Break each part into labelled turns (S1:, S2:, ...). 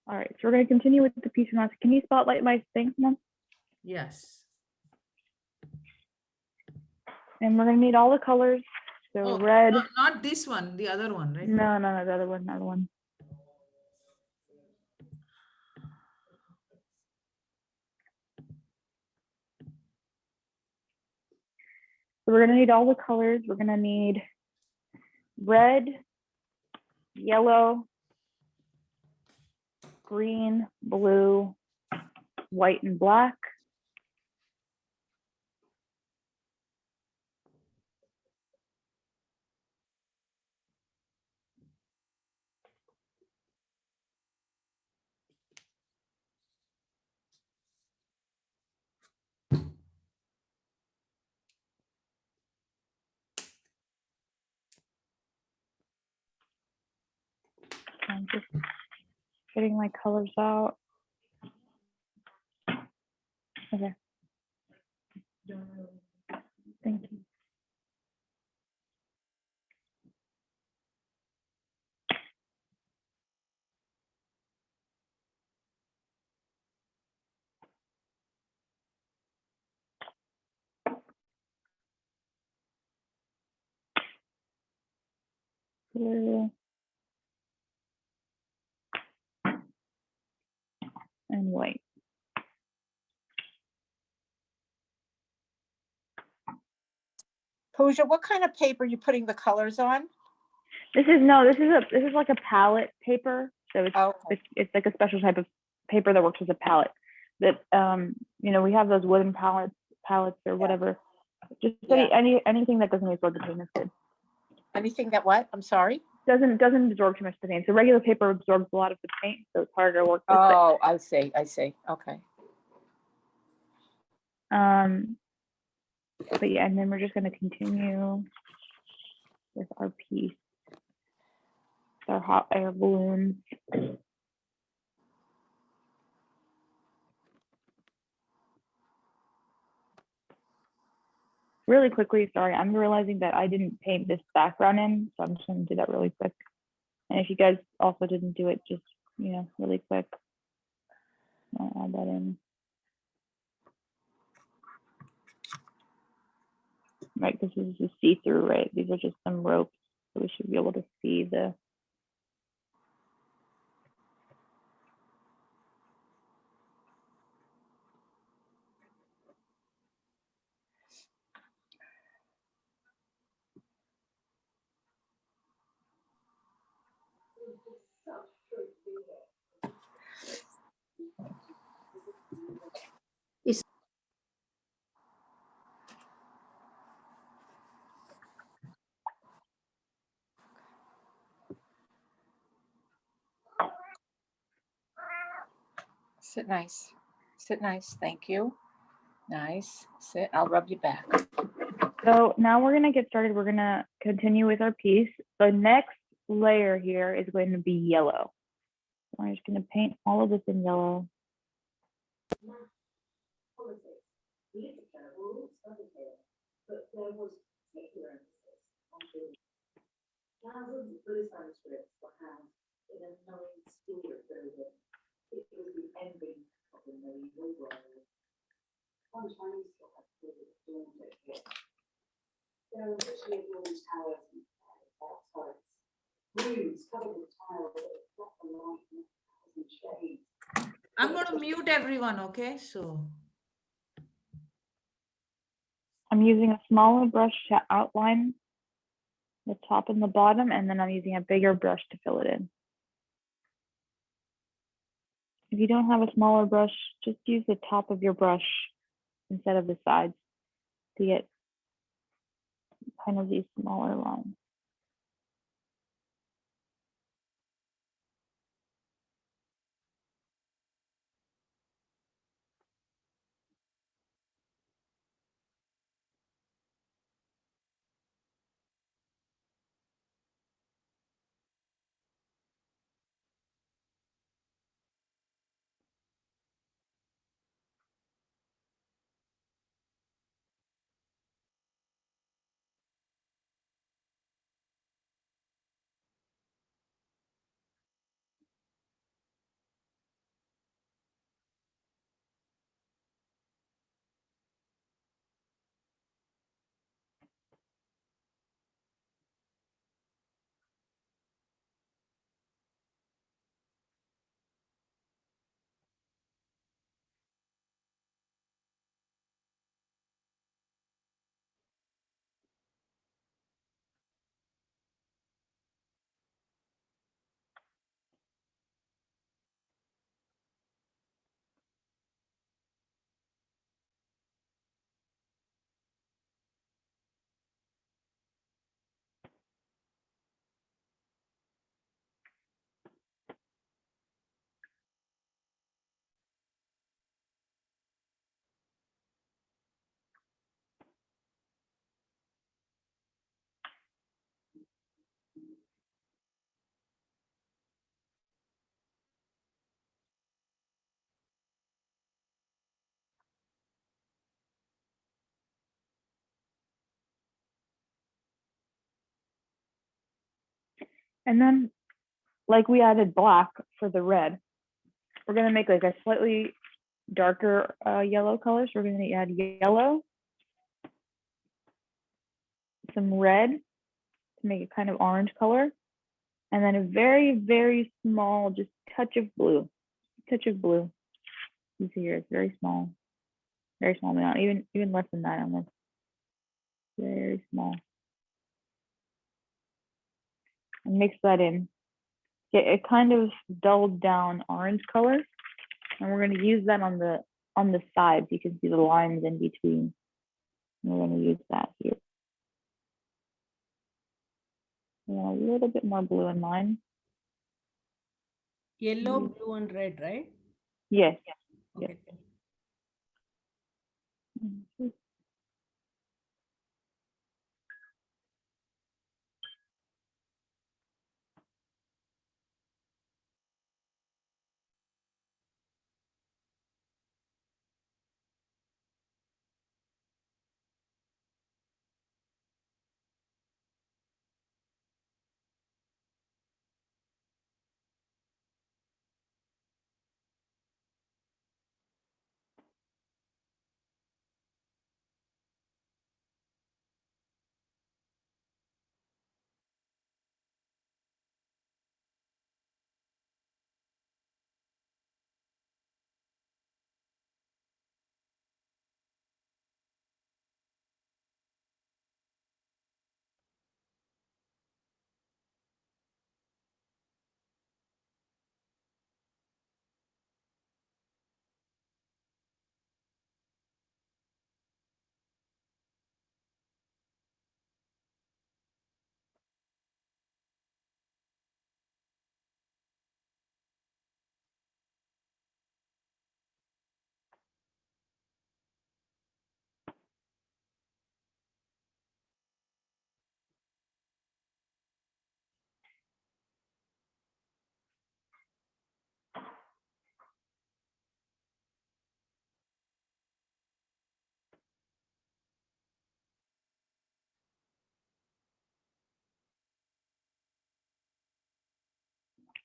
S1: All right, so we're going to continue with the piece from last. Can you spotlight my thing, Mom?
S2: Yes.
S1: And we're going to need all the colors. So
S2: Oh,
S1: red.
S2: not this one, the other one, right?
S1: No, the other one, another one. So we're going to need all the colors. We're going to need red, yellow, green, blue, white, and black. I'm just getting my colors out. Okay. Thank you. Blue and white.
S3: Pooja, what kind of paper are you putting the colors on?
S1: This is like a palette paper. So it's like a special type of paper that works as a palette. That we have those wooden palettes or whatever. Just anything that doesn't absorb the paint is good.
S3: Anything that what? I'm sorry.
S1: Doesn't absorb too much of the paint. So regular paper absorbs a lot of the paint, so it's harder to work with.
S3: Oh, I see. Okay.
S1: But yeah, and then we're just going to continue with our piece, our hot air balloons. Really quickly, sorry, I'm realizing that I didn't paint this background in, so I'm just going to do that really quick. And if you guys also didn't do it, just, really quick, I'll add that in. Right, this is a see-through, right? These are just some ropes, so we should be able to see the.
S3: Sit nice. Sit nice. Thank you. Nice. Sit. I'll rub you back.
S1: So now we're going to get started. We're going to continue with our piece. The next layer here is going to be yellow. So I'm just going to paint all of this in yellow.
S2: I'm going to mute everyone, okay? So
S1: I'm using a smaller brush to outline the top and the bottom, and then I'm using a bigger brush to fill it in. If you don't have a smaller brush, just use the top of your brush instead of the sides to get kind of these smaller lines. And then, like we added black for the red, we're gonna make like a slightly darker yellow color. So we're gonna add yellow, some red to make it kind of orange color, and then a very, very small, just touch of blue. Touch of blue. You see here, it's very small amount, even less than that almost. Very small. And mix that in. Get a kind of dulled down orange color, and we're going to use that on the sides. You can see the lines in between. And we're going to use that here. And a little bit more blue in mine.
S4: Yellow, blue, and red, right?
S1: Yes.
S4: Okay.
S1: Yes.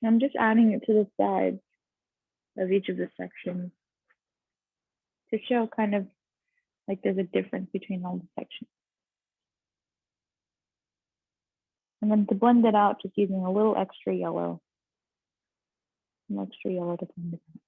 S1: I'm just adding it to the sides of each of the sections to show kind of like there's a difference between all the sections. And then to blend it out, just using a little extra yellow. Some extra yellow to blend it out.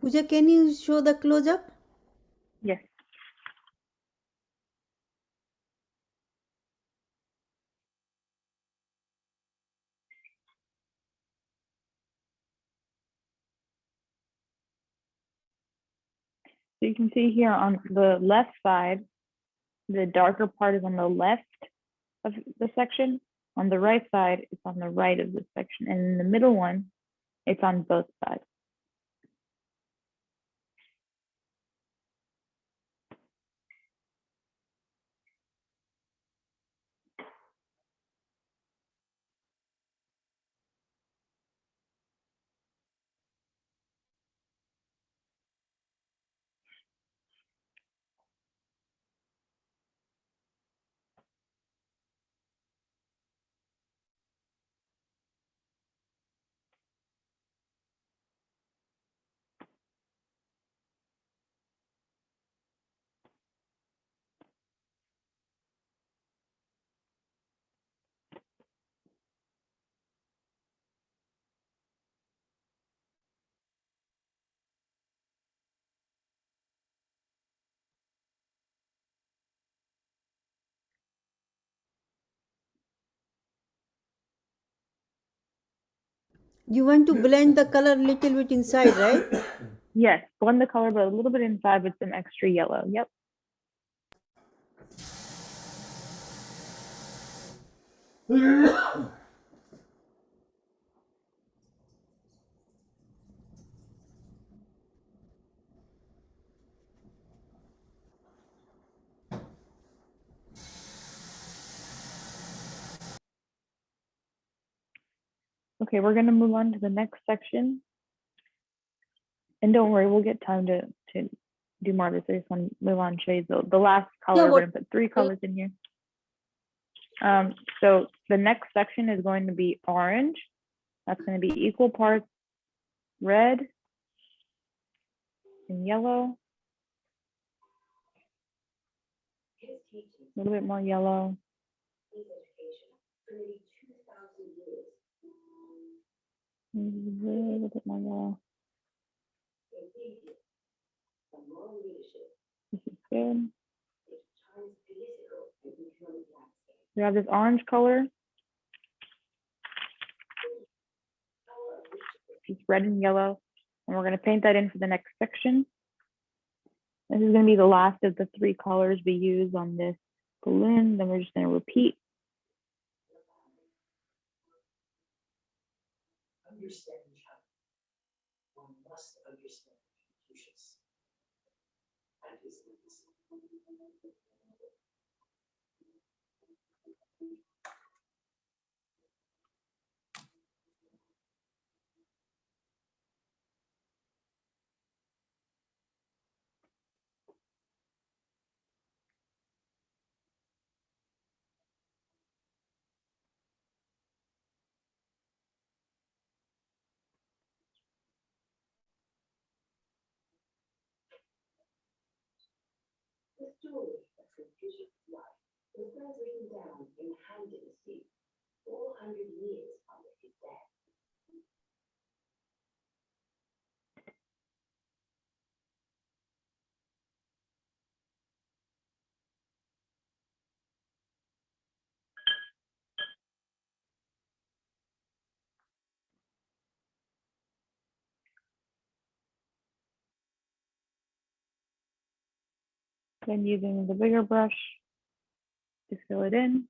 S4: Pooja, can you show the close up?
S1: Yes. So you can see here on the left side, the darker part is on the left of the section. On the right side, it's on the right of the section. And in the middle one, it's on both sides.
S4: You want to blend the color little bit inside, right?
S1: Yes, blend the color, but a little bit inside with some extra yellow. Yep. Okay, we're gonna move on to the next section. And don't worry, we'll get time to do more of this. I just want to move on and show you the last color.
S3: Yeah,
S1: We're
S3: what-
S1: gonna put 3 colors in here. So the next section is going to be orange. That's going to be equal parts red and yellow. A little bit more yellow. A little bit more yellow. This is good. We have this orange color. It's red and yellow. And we're going to paint that in for the next section. This is going to be the last of the 3 colors we use on this balloon. Then we're just going to repeat.
S5: Understand China. One must understand Confucius and his legacy. The story of Confucius' life was first written down in Han Dynasty 400 years after his death.
S1: Then using the bigger brush to fill it in.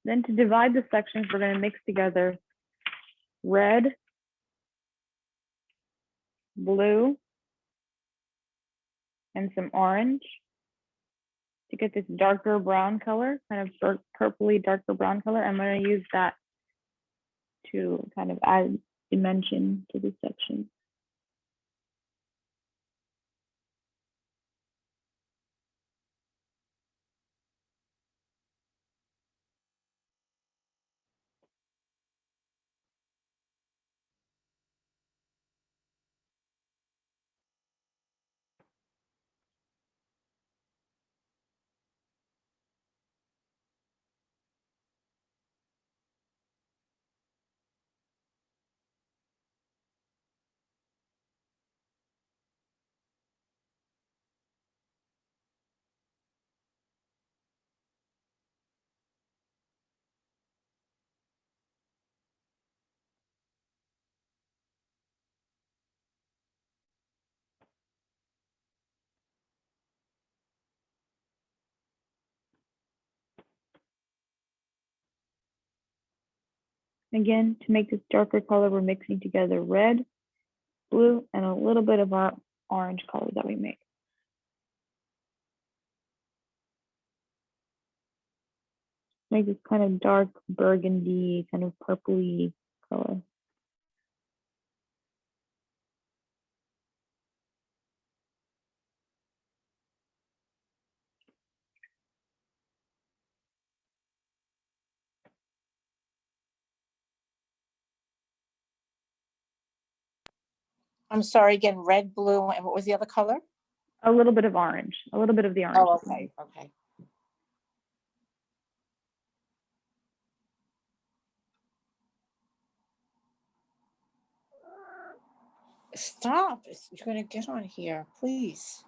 S1: Then to divide the sections, we're going to mix together red, blue, and some orange to get this darker brown color, kind of purpley darker brown color. I'm going to use that to kind of add dimension to this section. Again, to make this darker color, we're mixing together red, blue, and a little bit of our orange color that we make. Make this kind of dark burgundy, kind of purpley color.
S3: I'm sorry, again, red, blue, and what was the other color?
S1: A little bit of orange, a little bit of the orange.
S3: Oh, okay, okay. Stop, you're gonna get on here, please.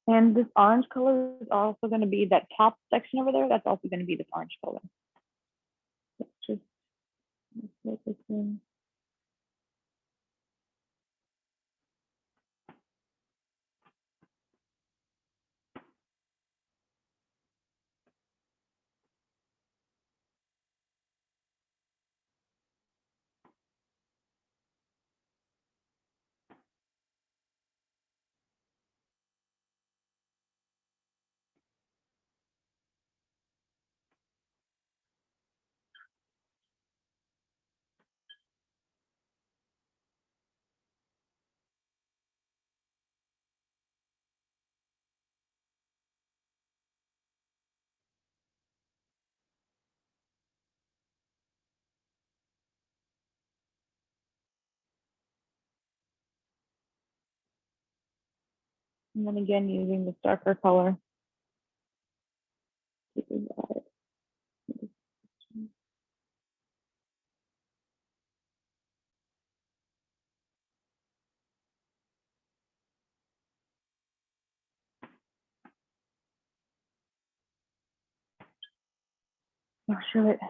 S1: And this orange color is also going to be that top section over there. That's also going to be this orange color. Let's just let this in. And then again, using this darker color. I'll show it.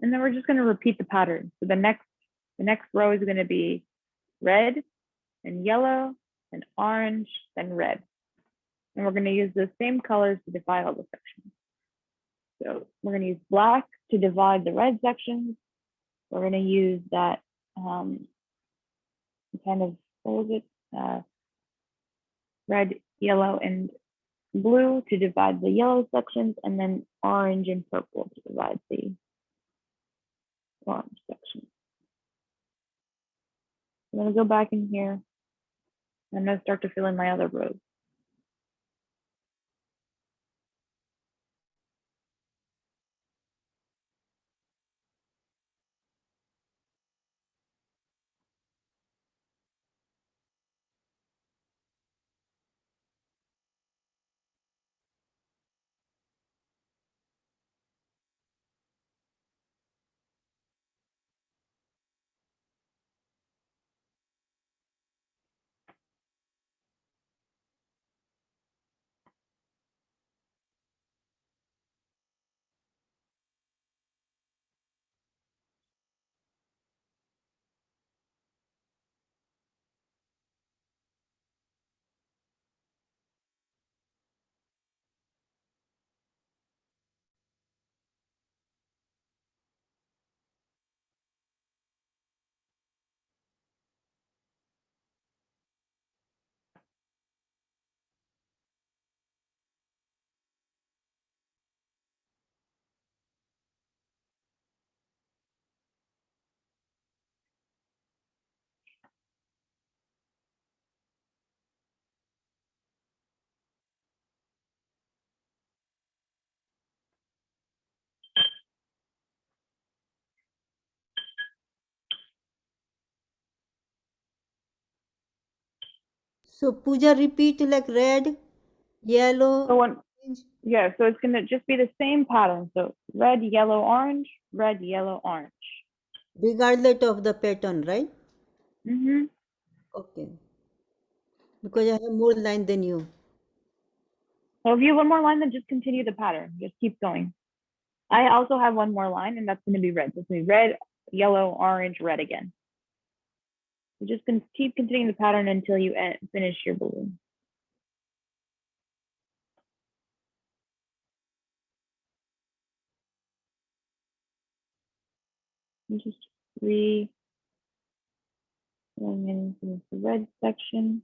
S1: And then we're just going to repeat the pattern. So the next row is going to be red and yellow and orange, then red. And we're going to use the same colors to divide all the sections. So we're going to use black to divide the red sections. We're going to use that kind of, what was it? Red, yellow, and blue to divide the yellow sections, and then orange and purple to divide the orange sections. I'm going to go back in here. I'm going to start to fill in my other rows.
S4: So Pooja, repeat like red, yellow,
S1: So
S4: orange.
S1: yeah, so it's going to just be the same pattern. So red, yellow, orange, red, yellow, orange.
S4: Regardless of the pattern, right?
S1: Mm-hmm.
S4: Okay. Because I have more line than you.
S1: So if you have one more line, then just continue the pattern. Just keep going. I also have one more line, and that's going to be red. So it's going to be red, yellow, orange, red again. You're just going to keep continuing the pattern until you finish your balloon. And just going into the red section.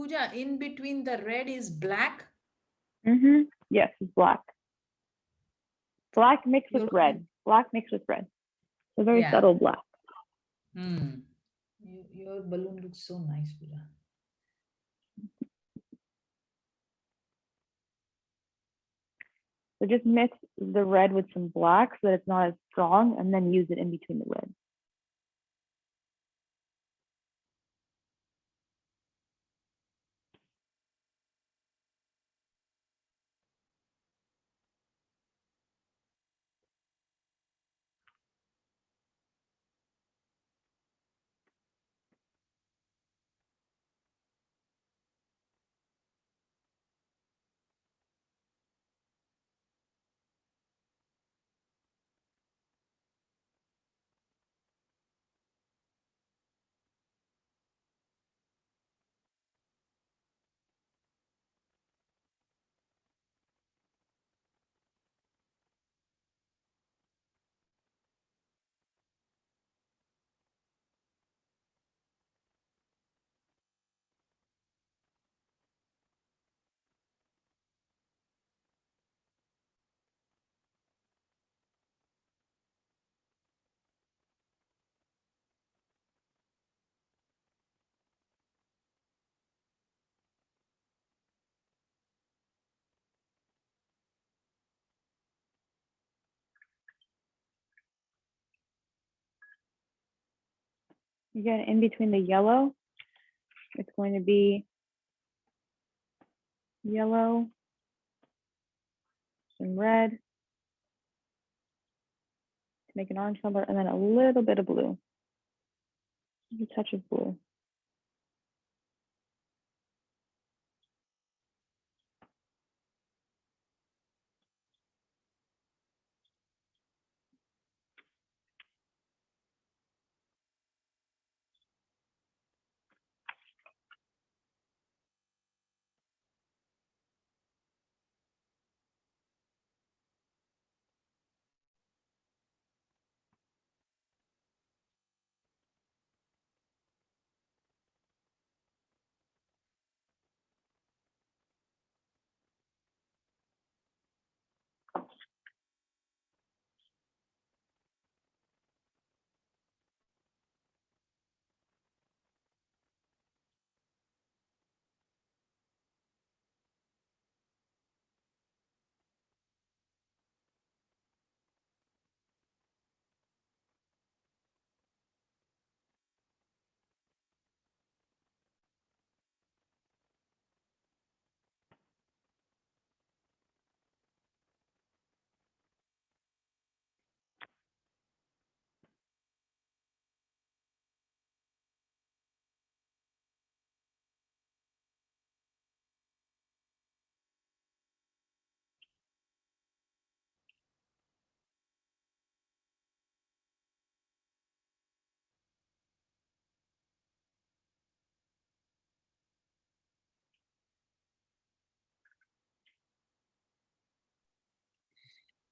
S2: Pooja, in between the red is black.
S1: Mm-hmm. Yes, it's black. Black mixed with
S2: You're
S1: red. Black mixed with red. So very
S2: Yeah.
S1: subtle black.
S2: Your balloon looks so nice, Pooja.
S1: So just mix the red with some black so that it's not as strong, and then use it in between the red. Again, in between the yellow, it's going to be yellow, some red to make an orange color, and then a little bit of blue. Just a touch of blue.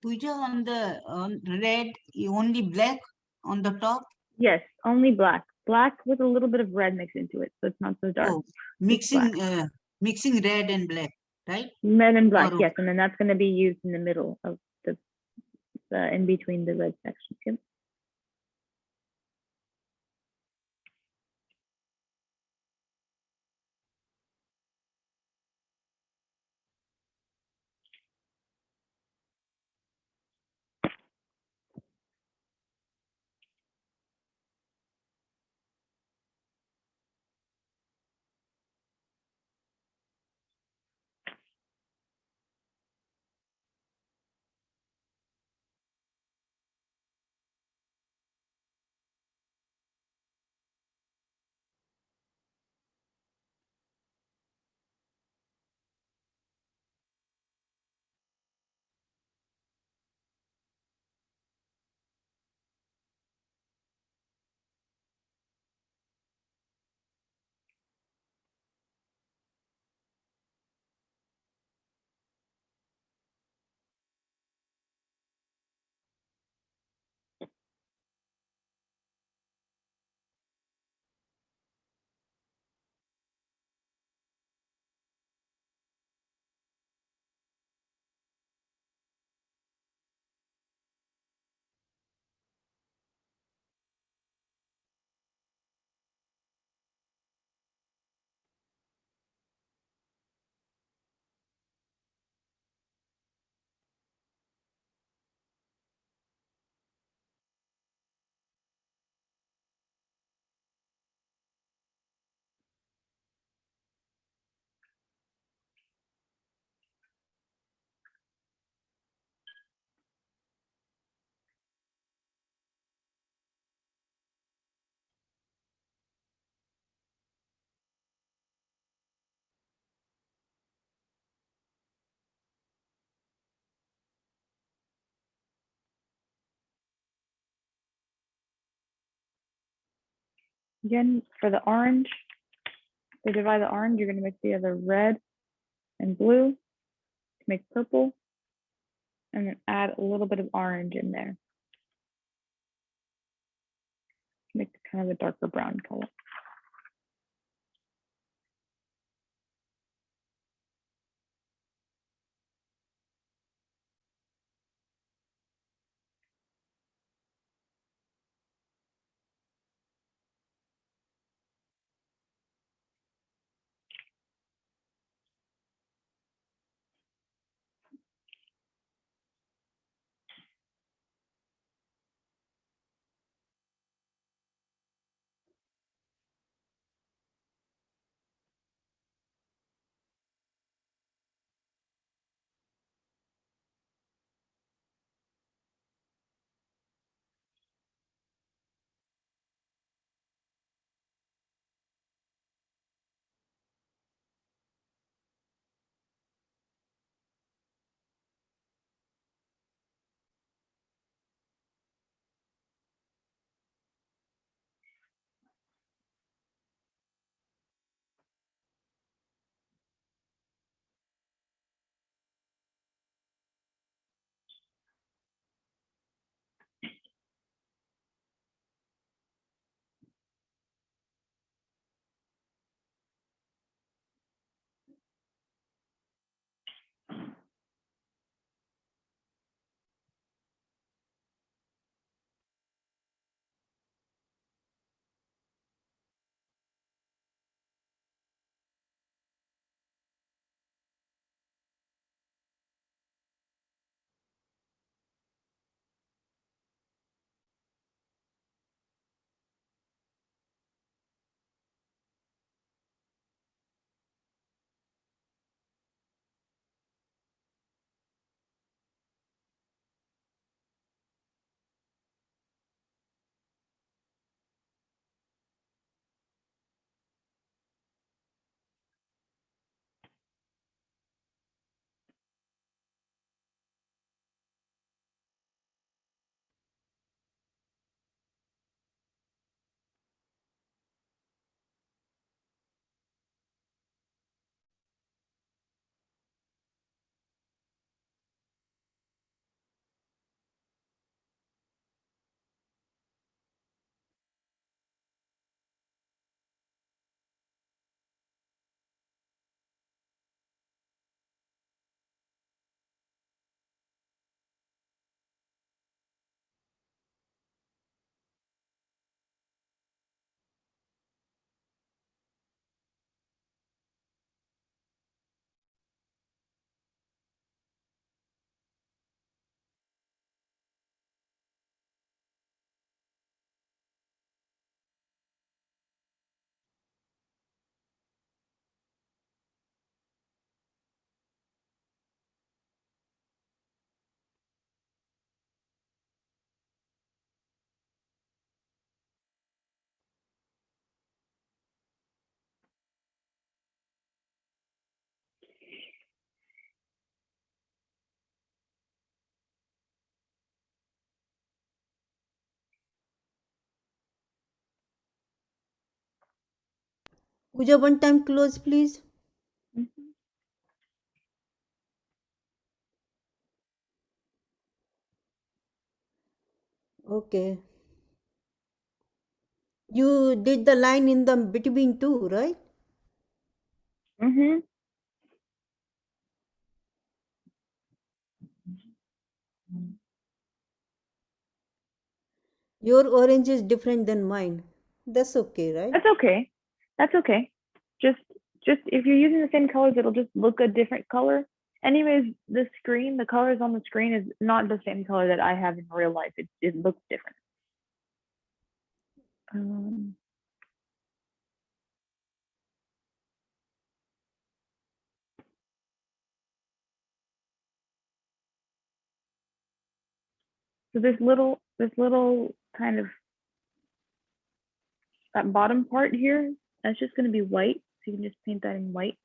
S6: Pooja, on red, only black on the top.
S1: Yes, only black. Black with a little bit of red mixed into it, so it's not so dark.
S6: Oh, mixing red and black, right?
S1: Red and black,
S6: Or-
S1: yes, and then that's going to be used in the middle of the in between the red sections. Yep. Again, for the orange, to divide the orange, you're going to mix together red and blue to make purple, and then add a little bit of orange in there. Make it kind of a darker brown color.
S4: Pooja, one time close, please.
S1: Mhm.
S4: Okay. You did the line in the between two, right?
S1: Mhm.
S4: Your orange is different than mine. That's okay, right?
S1: That's okay. That's okay. Just just if you're using the same colors, it'll just look a different color. Anyways, the screen, the colors on the screen is not the same color that I have in real life. It looks different. Um, so this little kind of that bottom part here, that's just going to be white. So you can just paint that in white.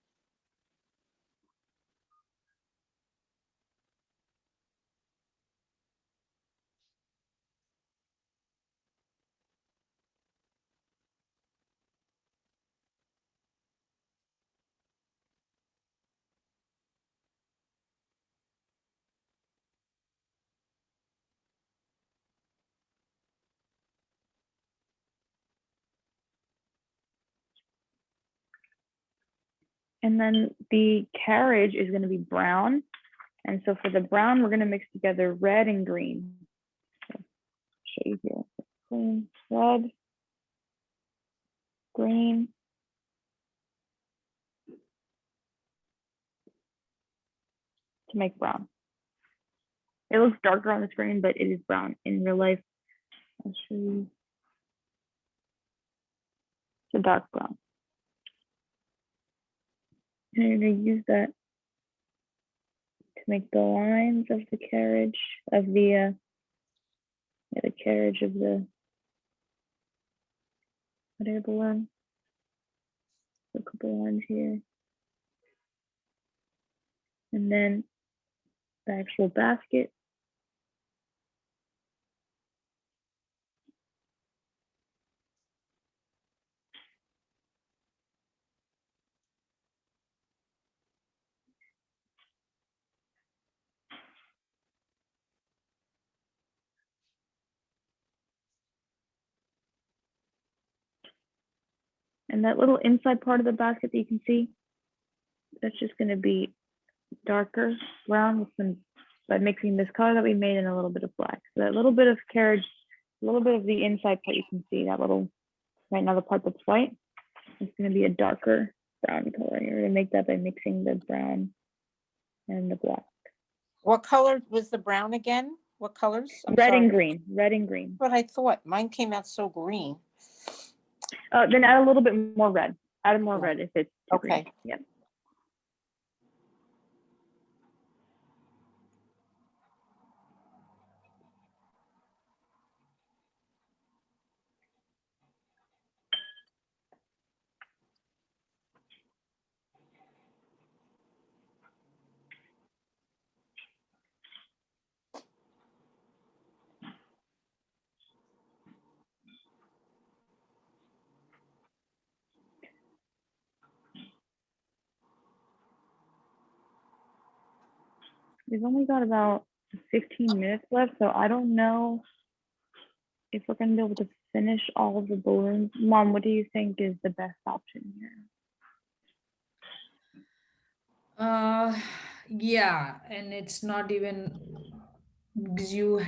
S1: And then the carriage is going to be brown. And so for the brown, we're going to mix together red and green. So show you here. Clean, red, green. To make brown. It looks darker on the screen, but it is brown in real life. I'll show you. It's a dark brown. And you're going to use that to make the lines of the carriage of the carriage of the hot air balloon. A couple lines here. And then the actual basket. And that little inside part of the basket that you can see, that's just going to be darker brown with some, by mixing this color that we made in a little bit of black. So that little bit of carriage, a little bit of the inside part you can see, that little, right now the part that's white, it's going to be a darker brown color. You're going to make that by mixing the brown and the black.
S3: What color was the brown again? What colors?
S1: Red and green, red and green.
S3: What I thought, mine came out so green.
S1: Then add a little bit more red. Add more red if it's too
S3: Okay.
S1: green. Yeah. We've only got about 15 minutes left, so I don't know if we're going to be able to finish all of the balloons. Mom, what do you think is the best option here?
S2: Yeah, and it's not even because you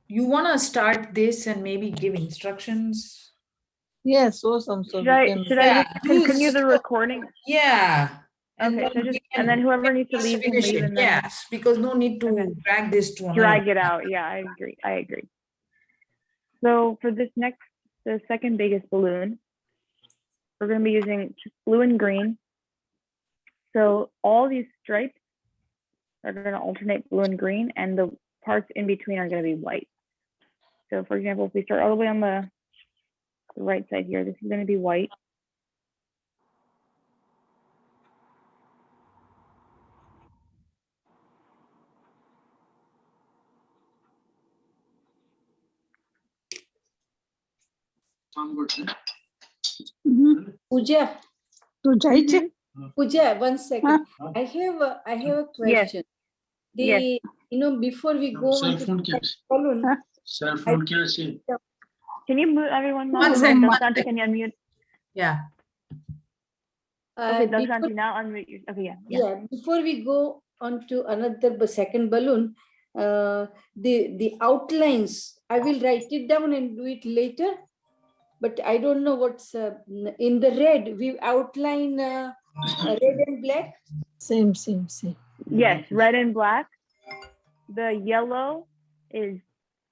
S2: want to start this and maybe give instructions.
S7: Yes, awesome. So
S1: Should I
S2: Yeah,
S1: just continue the recording?
S2: Yeah.
S1: Okay, so just, and then whoever needs to leave can leave, and then
S2: yes, because no need to
S1: Okay.
S2: drag this to another.
S1: drag it out. Yeah, I agree. So for this next, the second biggest balloon, we're going to be using just blue and green. So all these stripes are going to alternate blue and green, and the parts in between are going to be white. So for example, if we start all the way on the right side here, this is going to be white.
S4: Pooja, Pooja, 1 second. I have a
S1: Yes.
S4: question.
S1: Yes.
S4: Before we go on to the balloon,
S1: Can you mute everyone?
S2: One second, one
S1: Dashanti,
S2: second.
S1: can you unmute?
S2: Yeah.
S1: Okay,
S4: before,
S1: Dashanti, now unmute you. Okay, yeah.
S4: yeah, before we go on to another second balloon, the outlines, I will write it down and do it later. But I don't know what's in the red. We outline red and black.
S7: Same.
S1: Yes, red and black. The yellow is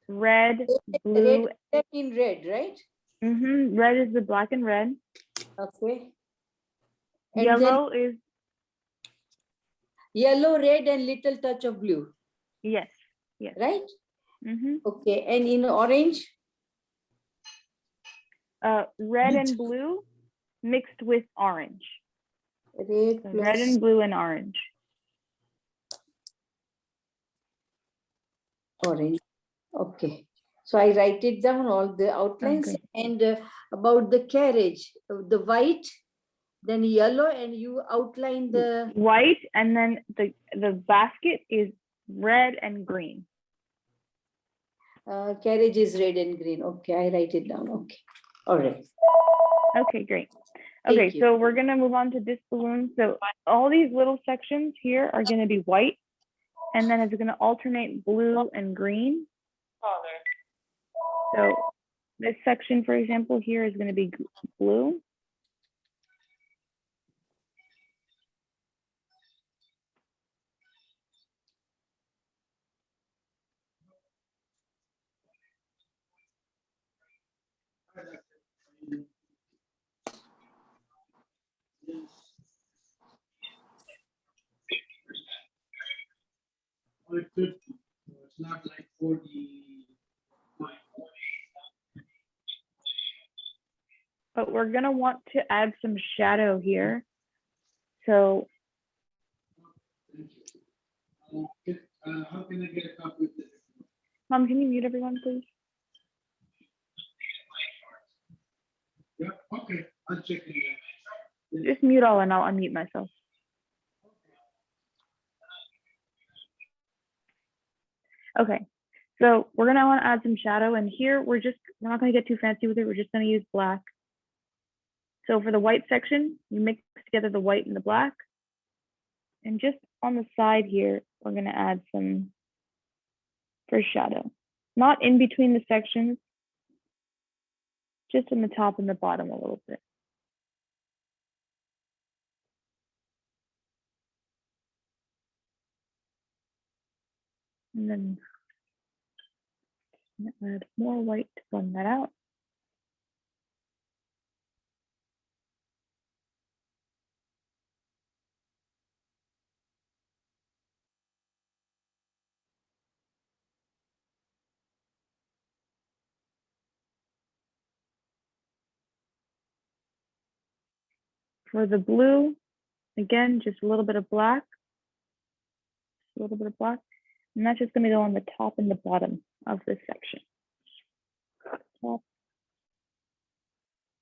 S1: red, blue.
S4: Red in red, right?
S1: Red is the black and red.
S4: Okay. And
S1: Yellow is,
S4: yellow, red, and little touch of blue,
S1: yes.
S4: right?
S1: Mm-hmm.
S4: Okay. And in orange?
S1: Red and blue mixed with orange.
S4: Red
S1: So
S4: plus
S1: red and blue and orange.
S4: orange. Okay. So I write it down, all the outlines.
S1: Okay.
S4: And about the carriage, the white, then yellow, and you outline the
S1: White, and then the basket is red and green.
S4: carriage is red and green. Okay, I write it down. Okay. All right.
S1: Okay, great. Okay,
S4: Thank you.
S1: so we're gonna move on to this balloon. So all these little sections here are gonna be white, and then it's gonna alternate blue and green. So this section, for example, here is gonna be blue.
S8: It's not like 40.
S1: But we're gonna want to add some shadow here. So
S8: How can I get a copy of this?
S1: Mom, can you mute everyone, please?
S8: Yeah, okay, I'll check it.
S1: Just mute all and I'll unmute myself. Okay, so we're gonna want to add some shadow, and here we're not gonna get too fancy with it. We're just gonna use black. So for the white section, you mix together the white and the black. And just on the side here, we're gonna add some for shadow. Not in between the sections, just in the top and the bottom a little bit. And then add more white to blend that out. For the blue, again, just a little bit of black, a little bit of black, and that's just gonna go on the top and the bottom of this section. Top.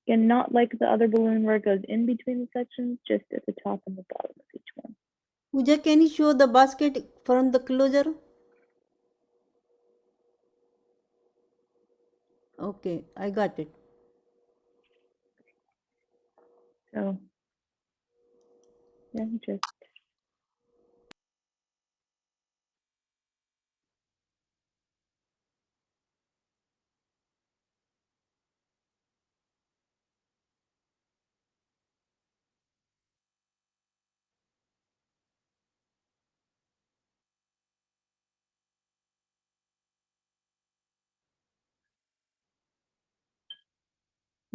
S1: Again, not like the other balloon where it goes in between the sections, just at the top and the bottom of each one.
S9: Pooja, can you show the basket from the closure? Okay, I got it.
S1: So, yeah, just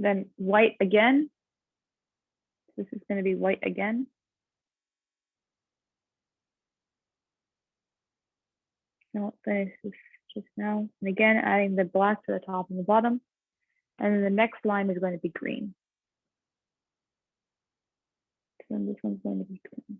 S1: then white again. This is going to be white again. No, finish this just now. And again, adding the black to the top and the bottom. And then the next line is going to be green. So then this one's going to be green.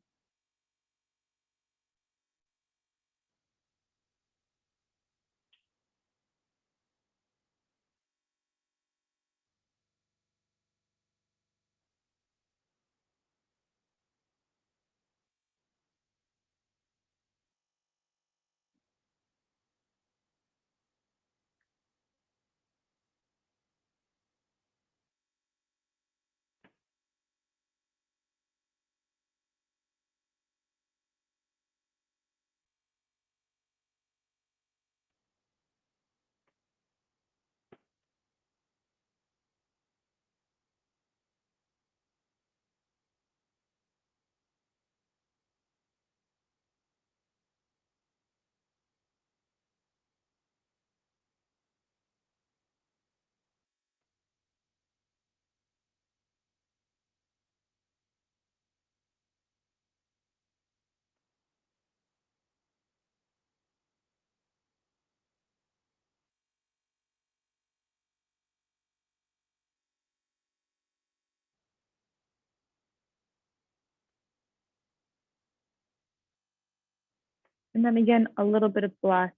S1: And then again, a little bit of black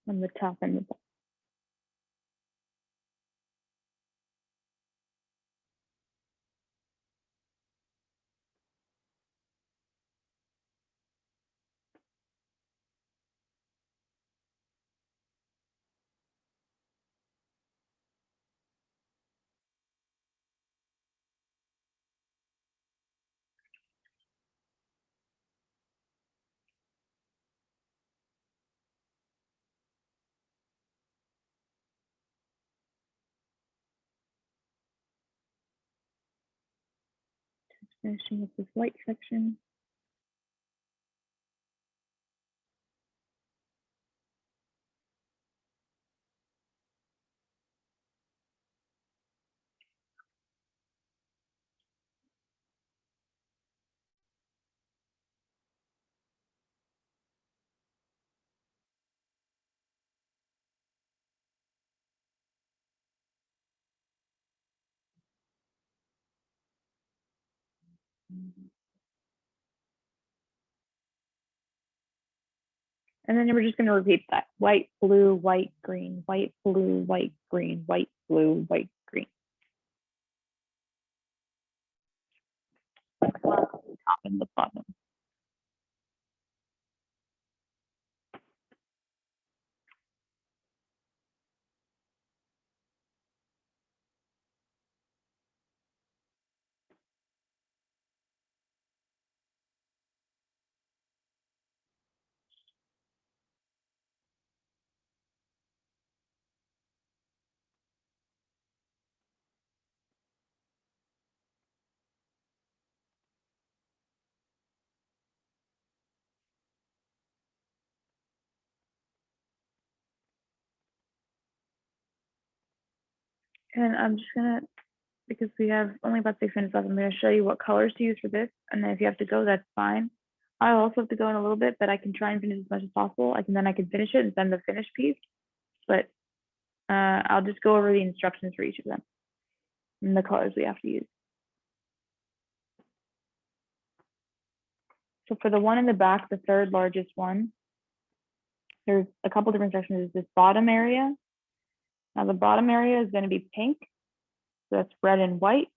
S1: on the top and the bottom. Finishing up this white section. And then we're just going to repeat that. White, blue, white, green, white, blue, white, green, white, blue, white, green. Top and the bottom. And I'm just gonna, because we have only about 6 minutes left, I'm gonna show you what colors to use for this. And then if you have to go, that's fine. I also have to go in a little bit, but I can try and finish as much as possible. Then I can finish it and send the finished piece. But I'll just go over the instructions for each of them and the colors we have to use. So for the one in the back, the third largest one, there's a couple different sections. There's this bottom area. Now the bottom area is going to be pink. So that's red and white.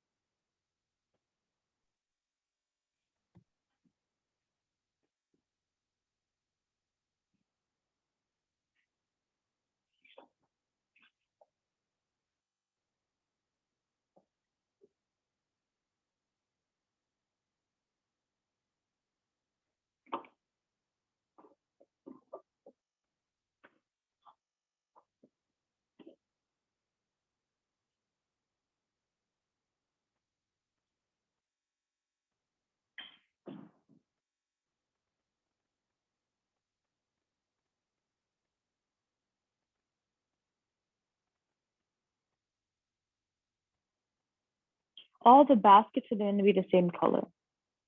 S1: All the baskets are going to be the same color.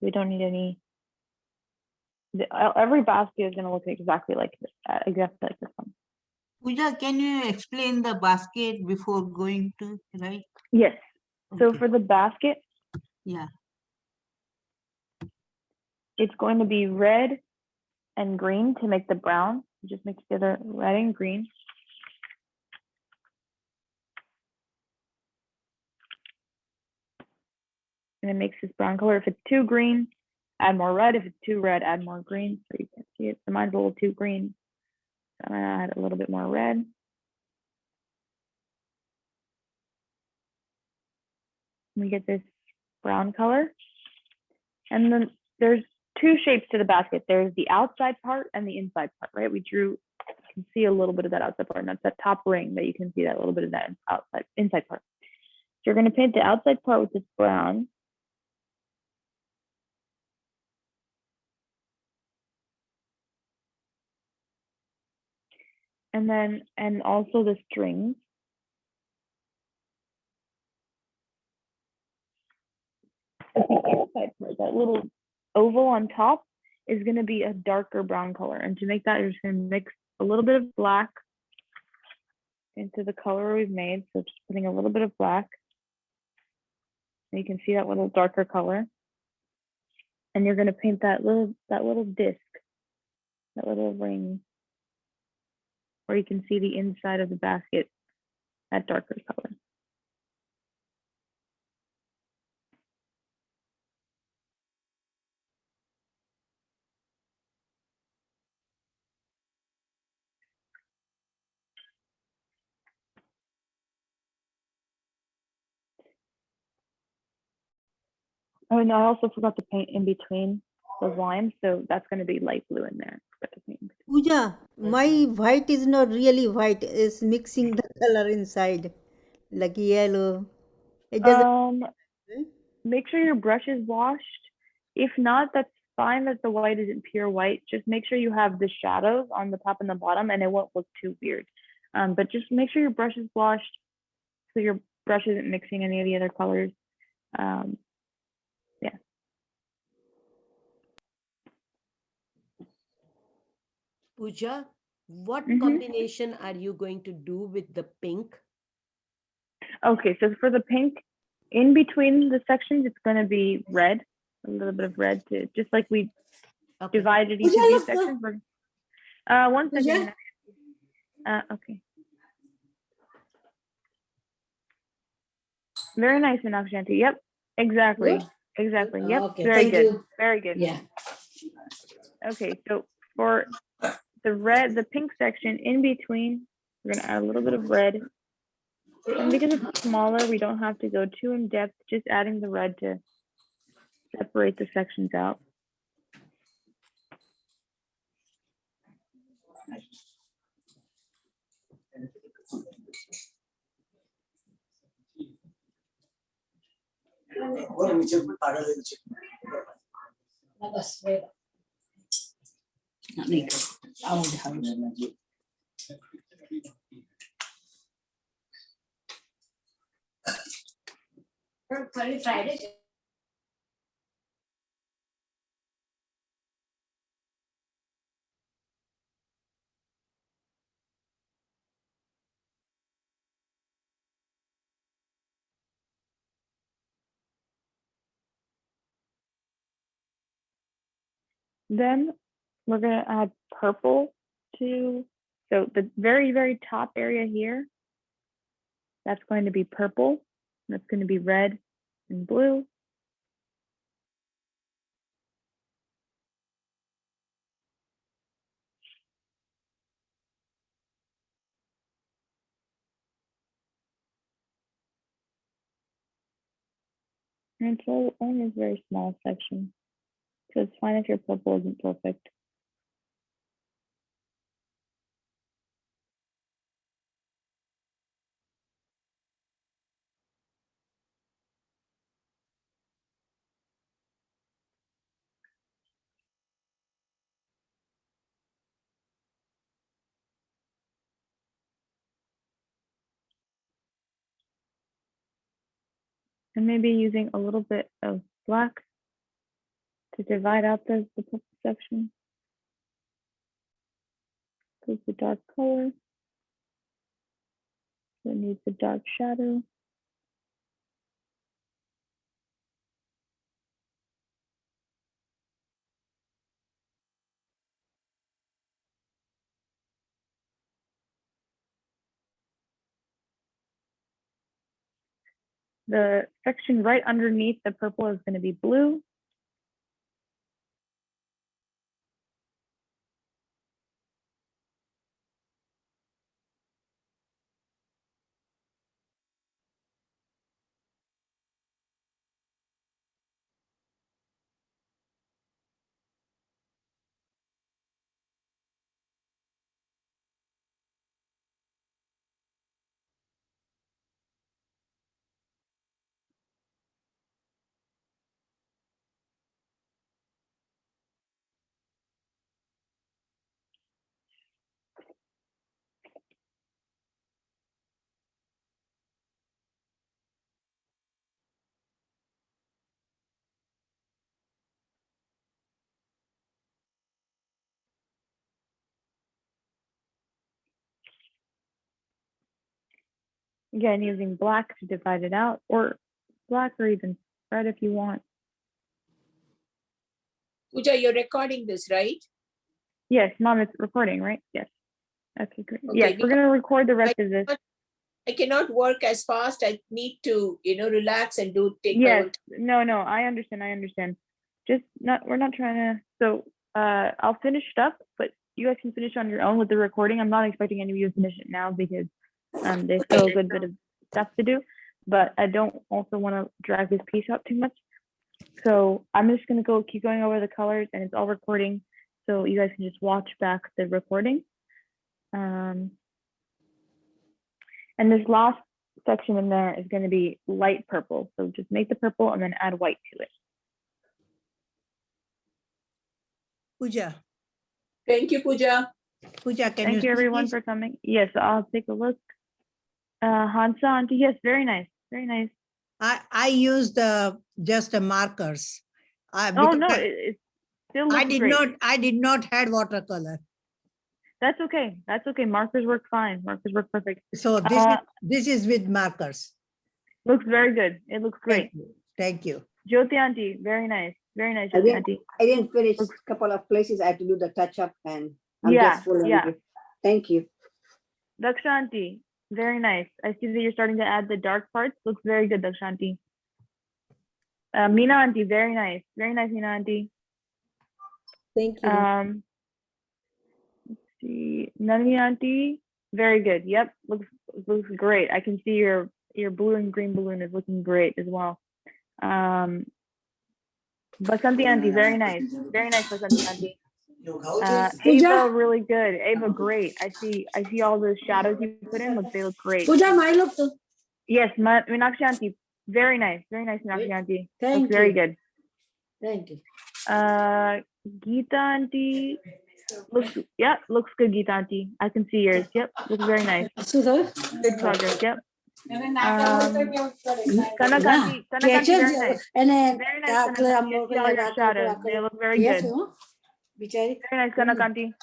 S1: We don't need any. Every basket is going to look exactly like this, this one.
S6: Pooja, can you explain the basket before going to, right?
S1: Yes. So
S6: Okay.
S1: for the basket,
S6: Yeah.
S1: it's going to be red and green to make the brown. Just mix together red and green. And it makes this brown color. If it's too green, add more red. If it's too red, add more green. So you can see it. So mine's a little too green. So I'm gonna add a little bit more red. We get this brown color. And then there's two shapes to the basket. There's the outside part and the inside part, right? We drew, you can see a little bit of that outside part. And that's that top ring that you can see that little bit of that inside part. So you're gonna paint the outside part with this brown. And also the strings. But the inside part, that little oval on top, is going to be a darker brown color. And to make that, you're just going to mix a little bit of black into the color we've made. So just putting a little bit of black. And you can see that little darker color. And you're going to paint that little disc, that little ring, where you can see the inside of the basket, that darker color. Oh, and I also forgot to paint in between those lines, so that's going to be light blue in there.
S9: Pooja, my white is not really white. It's mixing the color inside, like yellow. It doesn't.
S1: make sure your brush is washed. If not, that's fine that the white isn't pure white. Just make sure you have the shadows on the top and the bottom and it won't look too weird. But just make sure your brush is washed so your brush isn't mixing any of the other colors. Yeah.
S10: Pooja, what
S1: Mhm.
S10: combination are you going to do with the pink?
S1: Okay, so for the pink, in between the sections, it's going to be red, a little bit of red, to just like we
S10: Okay.
S1: divided each of these sections. One second. Okay. Very nice, Meenakshi. Yep, exactly.
S4: Good?
S1: Exactly. Yep.
S4: Okay,
S1: Very
S4: thank
S1: good.
S4: you.
S1: Very good.
S4: Yeah.
S1: Okay, so for the red, the pink section in between, we're gonna add a little bit of red. And because it's smaller, we don't have to go too in depth, just adding the red to separate the sections out. Then we're gonna add purple to, so the very, very top area here, that's going to be purple. That's going to be red and blue. And it's only a very small section. So it's fine if your purple isn't perfect. And maybe using a little bit of black to divide out the purple section. So it's a dark color. So it needs a dark shadow. The section right underneath the purple is going to be blue. Again, using black to divide it out, or black or even red if you want.
S3: Pooja, you're recording this, right?
S1: Yes, Mom, it's recording, right? Yes. Okay, great.
S3: Okay,
S1: Yes, we're going to record the rest of this.
S3: I cannot work as fast. I need to, relax and take my
S1: Yes,
S3: own time.
S1: no, I understand. Just we're not trying to, so I'll finish up, but you guys can finish on your own with the recording. I'm not expecting any of you to finish it now because there's still a good bit of stuff to do, but I don't also want to drag this piece out too much. So I'm just going to keep going over the colors, and it's all recording. So you guys can just watch back the recording. And this last section in there is going to be light purple. So just make the purple and then add white to it.
S6: Pooja,
S3: Thank you, Pooja.
S6: Pooja, can
S1: Thank you
S6: see
S1: everyone
S6: this?
S1: for coming. Yes, I'll take a look. Hansa, auntie, yes, very nice, very nice.
S6: I used just the markers.
S1: Oh
S6: Because
S1: no, it still looks great.
S6: I did not had watercolor.
S1: That's okay. That's okay. Markers work fine. Markers work perfect.
S6: So this is with markers.
S1: Looks very good. It looks great.
S6: Thank you. Thank you.
S1: Jyoti auntie, very nice. Very nice,
S4: I
S1: Jyoti
S4: didn't,
S1: auntie.
S4: I didn't finish a
S1: Looks-
S4: couple of places. I had to do the touch up and I'm
S1: Yeah,
S4: just following
S1: yeah.
S4: you. Thank you.
S1: Dakshanti, very nice. I see that you're starting to add the dark parts. Looks very good, Dakshanti. Meena auntie, very nice. Very nice, Meena auntie.
S9: Thank you.
S1: Let's see. Nandini auntie, very good. Yep, looks great. I can see your blue and green balloon is looking great as well. Basanti auntie, very nice. Very nice, Basanti auntie. Ava, really good. Ava, great. I see all those shadows you put in. Look, they look great.
S4: Pooja, my look too.
S1: Yes, Meenakshi auntie, very nice. Very nice, Meenakshi auntie.
S4: Thank
S1: Looks very
S4: you.
S1: good.
S4: Thank you.
S1: Geeta auntie, looks good, Geeta auntie. I can see yours. Yep, looks very nice. Good progress. Yep. Kanak auntie, very nice. Very nice, Kanak auntie. I see all your shadows. They look very good. Very nice, Kanak auntie.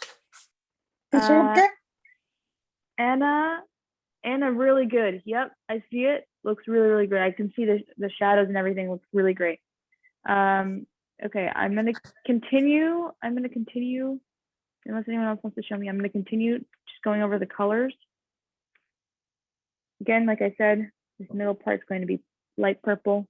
S1: Anna, really good. Yep, I see it. Looks really, really good. I can see the shadows and everything. Looks really great. Okay, I'm gonna continue. Unless anyone else wants to show me, I'm gonna continue just going over the colors. Again, like I said, this middle part is going to be light purple.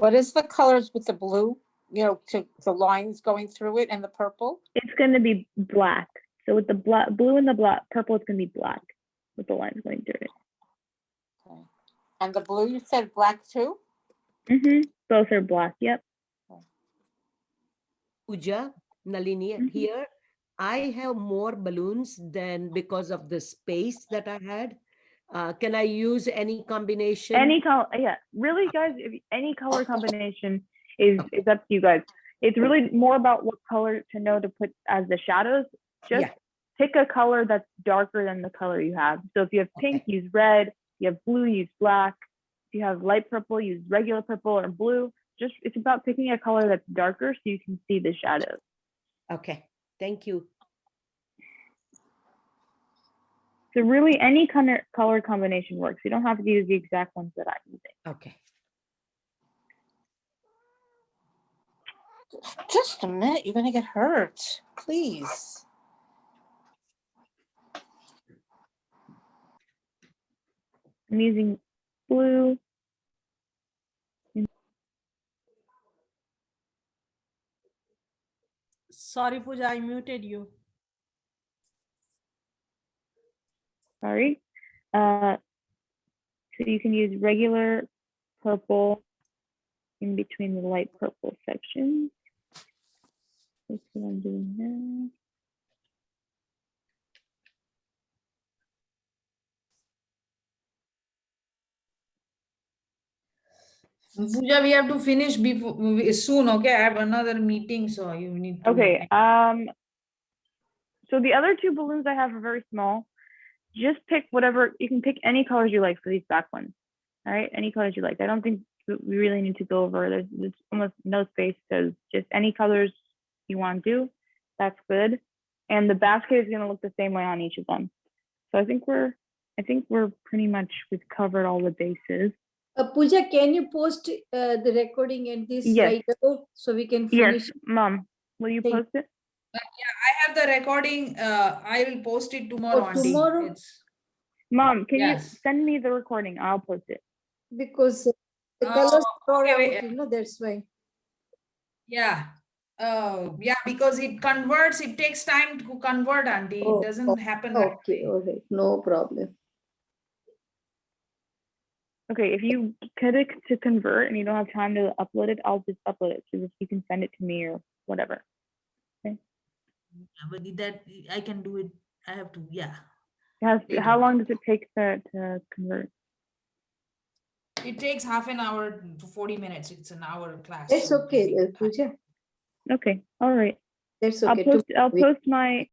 S3: What is the colors with the blue? You know, to the lines going through it and the purple?
S1: It's going to be black. So with the blue and the purple, it's going to be black with the lines going through it.
S3: Okay. And the blue, you said black too?
S1: Both are black. Yep.
S10: Pooja, Nalini, here I have more balloons than because of the space that I had. Can I use any combination?
S1: Any color, yeah. Really, guys, any color combination is up to you guys. It's really more about what color to know to put as the shadows. Just pick a color that's darker than the color you have. So if you have pink, use red. If you have blue, use black. If you have light purple, use regular purple or blue. Just it's about picking a color that's darker so you can see the shadows.
S10: Okay, thank you.
S1: So really, any color combination works. You don't have to use the exact ones that I'm using.
S10: Okay.
S3: Just a minute, you're gonna get hurt. Please.
S1: I'm using blue.
S2: Sorry, Pooja, I muted you.
S1: Sorry. So you can use regular purple in between the light purple sections. That's what I'm doing now.
S2: Pooja, we have to finish before soon. Okay, I have another meeting, so you need to.
S1: Okay. So the other two balloons I have are very small. Just pick whatever, you can pick any colors you like for these back ones. All right, any colors you like. I don't think we really need to go over, there's almost no space, because just any colors you want to do, that's good. And the basket is going to look the same way on each of them. So I think we're pretty much, we've covered all the bases.
S4: Pooja, can you post the recording and this
S1: Yes.
S4: right away so we can
S1: Yes,
S4: finish?
S1: Mom. Will you
S4: Thank-
S1: post it?
S2: I have the recording. I will post it tomorrow.
S4: Oh,
S2: Aunty.
S4: tomorrow?
S1: Mom, can
S2: Yes.
S1: you send me the recording? I'll post it.
S4: Because the
S2: Oh,
S4: colors are
S2: okay,
S4: out,
S2: wait.
S4: you know, that's why.
S2: Yeah. Yeah, because it converts, it takes time to convert, Aunty.
S4: Oh,
S2: It doesn't happen right
S4: Okay,
S2: away.
S4: all right, no problem.
S1: Okay, if you click to convert and you don't have time to upload it, I'll just upload it. So you can send it to me or whatever.
S2: Yeah, but that I can do it. I have to, yeah.
S1: How
S2: Later.
S1: long does it take to convert?
S2: It takes half an hour to 40 minutes. It's an hour class.
S4: That's
S2: so it will
S4: okay,
S2: take time.
S4: Pooja.
S1: Okay, all right.
S4: That's
S1: I'll
S4: okay.
S1: post my